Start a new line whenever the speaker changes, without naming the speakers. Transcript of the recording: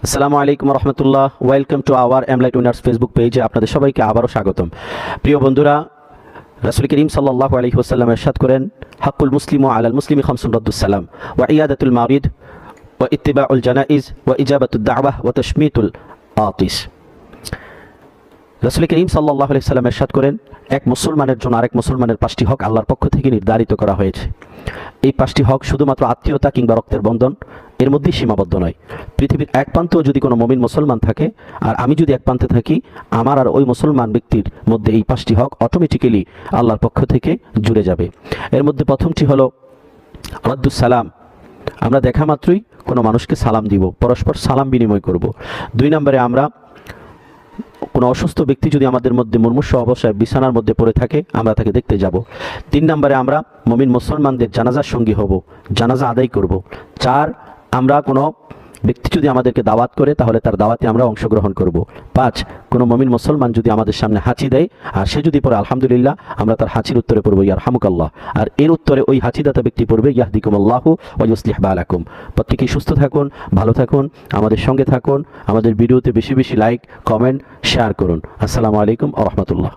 আসসালামু আলাইকুম রহমতুল্লাহ। ওয়েলকাম টু আওয়ার এমলাইট উইনার্স ফেসবুক পেজে আপনাদের সবাইকে আবারও স্বাগতম। প্রিয় বন্ধুরা, রাসূল করিম সাল্লাল্লাহু আলাইহি ওয়াসাল্লাম ইরশাদ করেন, হাক্কুল মুসলিমু আলাল মুসলিমি খামসুন রাদ্দুস সালাম ওয়া ইয়াদাতুল মারিদ ওয়া ইত্তিবাউল জানাইজ ওয়া ইজাবাতুদ দাওয়াহ ওয়া তাশমিতুল আতিস। রাসূল করিম সাল্লাল্লাহু আলাইহি ওয়াসাল্লাম ইরশাদ করেন, এক মুসলমানের জন্য আরেক মুসলমানের 5টি হক আল্লাহর পক্ষ থেকে নির্ধারিত করা হয়েছে। এই 5টি হক শুধুমাত্র আত্মীয়তা কিংবা রক্তের বন্ধন এর মধ্যেই সীমাবদ্ধ নয়। পৃথিবীর এক প্রান্তেও যদি কোনো মুমিন মুসলমান থাকে আর আমি যদি এক প্রান্তে থাকি, আমার আর ওই মুসলমান ব্যক্তির মধ্যে এই 5টি হক অটোমেটিক্যালি আল্লাহর পক্ষ থেকে জুড়ে যাবে। এর মধ্যে প্রথমটি হলো রাদ্দুস সালাম। আমরা দেখা মাত্রই কোনো মানুষকে সালাম দিব, পরস্পর সালাম বিনিময় করব। 2 নম্বরে, আমরা কোনো অসুস্থ ব্যক্তি যদি আমাদের মধ্যে মুমূর্ষু অবস্থায় বিছানার মধ্যে পড়ে থাকে, আমরা তাকে দেখতে যাব। 3 নম্বরে, আমরা মুমিন মুসলমানদের জানাজার সঙ্গী হব, জানাজা আদায় করব। 4, আমরা কোনো ব্যক্তি যদি আমাদেরকে দাওয়াত করে তাহলে তার দাওয়াতে আমরা অংশগ্রহণ করব। 5, কোনো মুমিন মুসলমান যদি আমাদের সামনে হাঁচি দেয় আর সে যদি পড়ে আলহামদুলিল্লাহ, আমরা তার হাঁচির উত্তরে পড়ব ইয়ারহামুকাল্লাহ, আর এর উত্তরে ওই হাঁচিদাতা ব্যক্তি পড়বে ইয়াহদিকুমুল্লাহু ওয়া ইউসলিহ বালাকুম। প্রত্যেকেই সুস্থ থাকুন, ভালো থাকুন, আমাদের সঙ্গে থাকুন, আমাদের ভিডিওতে বেশি বেশি লাইক, কমেন্ট, শেয়ার করুন। আসসালামু আলাইকুম ওয়া রাহমাতুল্লাহ।